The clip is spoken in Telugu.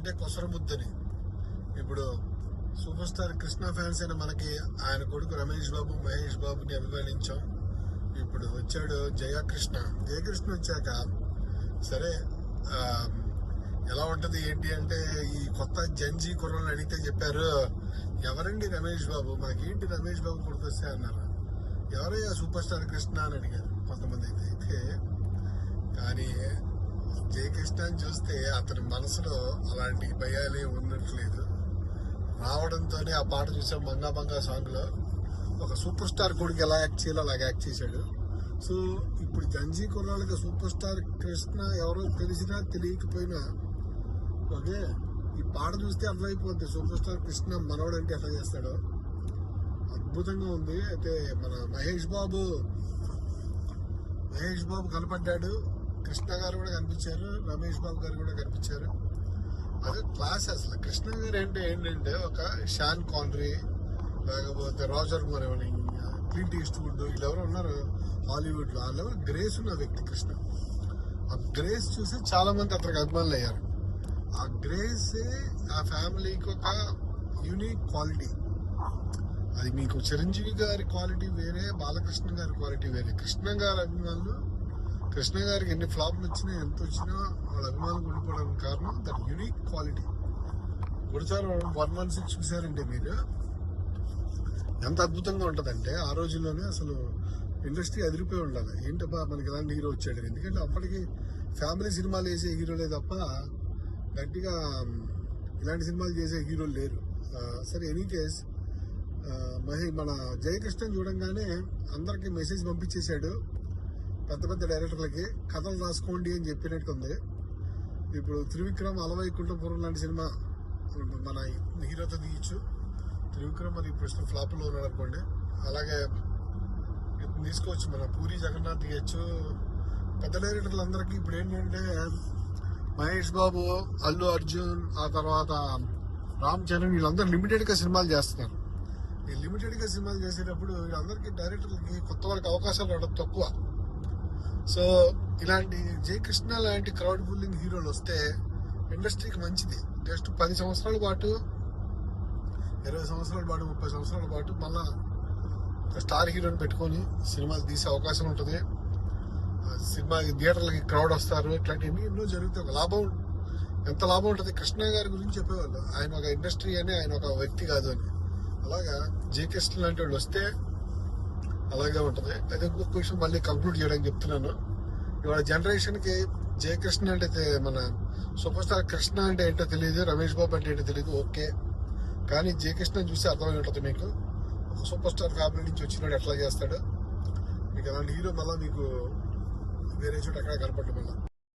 అంటే కొసరముద్దని. ఇప్పుడు సూపర్ స్టార్ కృష్ణ ఫ్యాన్స్ అయిన మనకి ఆయన కొడుకు రమేష్ బాబు, మహేష్ బాబుని అభిమానించాం. ఇప్పుడు వచ్చాడు జయకృష్ణ వచ్చాక సరే ఎలా ఉంటది ఏంటి అంటే, ఈ కొత్త జంజీ కుర్రలను అడిగితే చెప్పారు, ఎవరండి రమేష్ బాబు, మాకేంటి రమేష్ బాబు కొడుకు వస్తే అన్నారు. ఎవరయ్యా సూపర్ స్టార్ కృష్ణ అని అడిగారు కొంతమంది అయితే. కానీ జయకృష్ణని చూస్తే అతని మనసులో అలాంటి భయాలే ఉన్నట్లేదు. రావడంతోనే ఆ పాట చూసాం, మంగా మంగా సాంగ్ లో ఒక సూపర్ స్టార్ కొడుకు ఎలా యాక్ట్ చేయాలో అలాగే యాక్ట్ చేశాడు. సో ఇప్పుడు జంజీ కుర్రాళ్ళకి సూపర్ స్టార్ కృష్ణ ఎవరో తెలిసినా తెలియకపోయినా ఓకే, ఈ పాట చూస్తే అర్థమైపోద్ది సూపర్ స్టార్ కృష్ణ మనవడు అంటే ఎట్లా చేస్తాడో. అద్భుతంగా ఉంది. అయితే మన మహేష్ బాబు కనపడ్డాడు, కృష్ణ గారు కూడా కనిపించారు, రమేష్ బాబు గారు కూడా కనిపించారు. అదే క్లాస్. అసలు కృష్ణ గారు అంటే ఏంటంటే ఒక షాన్ కాన్రీ, లేకపోతే రాజర్ మొరెవని, క్లింట్ ఈస్ట్వుడ్, వీళ్ళెవరు ఉన్నారు హాలీవుడ్ లో, ఆ లెవెల్ గ్రేస్ ఉన్న వ్యక్తి కృష్ణ. ఆ గ్రేస్ చూసి చాలా మంది అతనికి అభిమానులు అయ్యారు. ఆ గ్రేస్ ఆ ఫ్యామిలీకి ఒక యూనిక్ క్వాలిటీ. అది మీకు చిరంజీవి గారి క్వాలిటీ వేరే, బాలకృష్ణ గారి క్వాలిటీ వేరే. కృష్ణ గారి అభిమానులు, కృష్ణ గారికి ఎన్ని ఫ్లాప్లు వచ్చినా ఎంత వచ్చినా వాళ్ళ అభిమానులు ఉండిపోవడానికి కారణం దట్ యూనిక్ క్వాలిటీ. గుడిచారు 116 చూసారంటే మీరు ఎంత అద్భుతంగా ఉంటదంటే, ఆ రోజుల్లోనే అసలు ఇండస్ట్రీ అదిరిపోయి ఉండాలి. ఏంటబ్బా మనకి ఇలాంటి హీరో వచ్చాడు. ఎందుకంటే అప్పటికి ఫ్యామిలీ సినిమాలు వేసే హీరోలే తప్ప గట్టిగా ఇలాంటి సినిమాలు చేసే హీరోలు లేరు. సరే ఎనీ కేస్ మన జయకృష్ణ చూడంగానే అందరికి మెసేజ్ పంపించేశాడు, పెద్ద పెద్ద డైరెక్టర్లకి కథలు రాసుకోండి అని చెప్పినట్టుంది. ఇప్పుడు త్రివిక్రమ్ అలవైకుంఠపురం లాంటి సినిమా మన హీరోతో తీయచ్చు. త్రివిక్రమ్ మరి ప్రస్తుతం ఫ్లాప్ లో ఉన్నాడు అనుకోండి. అలాగే తీసుకోవచ్చు, మన పూరి జగన్నాథ్ తీయచ్చు. పెద్ద డైరెక్టర్లు అందరికీ ఇప్పుడు ఏంటంటే మహేష్ బాబు, అల్లు అర్జున్, ఆ తర్వాత రామ్ చరణ్, వీళ్ళందరూ లిమిటెడ్ గా సినిమాలు చేస్తున్నారు. ఈ లిమిటెడ్ గా సినిమాలు చేసేటప్పుడు వీళ్ళందరికీ డైరెక్టర్లకి కొత్త వాళ్ళకి అవకాశాలు రావడం తక్కువ. సో ఇలాంటి జయకృష్ణ లాంటి క్రౌడ్ పుల్లింగ్ హీరోలు వస్తే ఇండస్ట్రీకి మంచిది. జస్ట్ 10 సంవత్సరాల పాటు, 20 సంవత్సరాల పాటు, 30 సంవత్సరాల పాటు మళ్ళా స్టార్ హీరోని పెట్టుకొని సినిమాలు తీసే అవకాశం ఉంటుంది. సినిమా థియేటర్లకి క్రౌడ్ వస్తారు. ఇట్లాంటివన్నీ ఎన్నో జరిగితే ఒక లాభం, ఎంత లాభం ఉంటుంది. కృష్ణ గారి గురించి చెప్పేవాళ్ళు, ఆయన ఒక ఇండస్ట్రీ అని, ఆయన ఒక వ్యక్తి కాదు అని. అలాగా జయకృష్ణ లాంటి వాళ్ళు వస్తే అలాగే ఉంటుంది. అయితే ఇంకొక విషయం మళ్ళీ కంక్లూడ్ చేయడానికి చెప్తున్నాను. ఇవాళ జనరేషన్ కి జయకృష్ణ అంటే, మన సూపర్ స్టార్ కృష్ణ అంటే ఏంటో తెలియదు, రమేష్ బాబు అంటే ఏంటో తెలియదు. ఓకే, కానీ జయకృష్ణ చూసి అర్థమై ఉంటుంది మీకు, ఒక సూపర్ స్టార్ ఫ్యామిలీ నుంచి వచ్చినాడు ఎట్లా చేస్తాడు. మీకు అలాంటి హీరో మళ్ళీ మీకు వేరే చోట ఎక్కడ కనపడటం వల్ల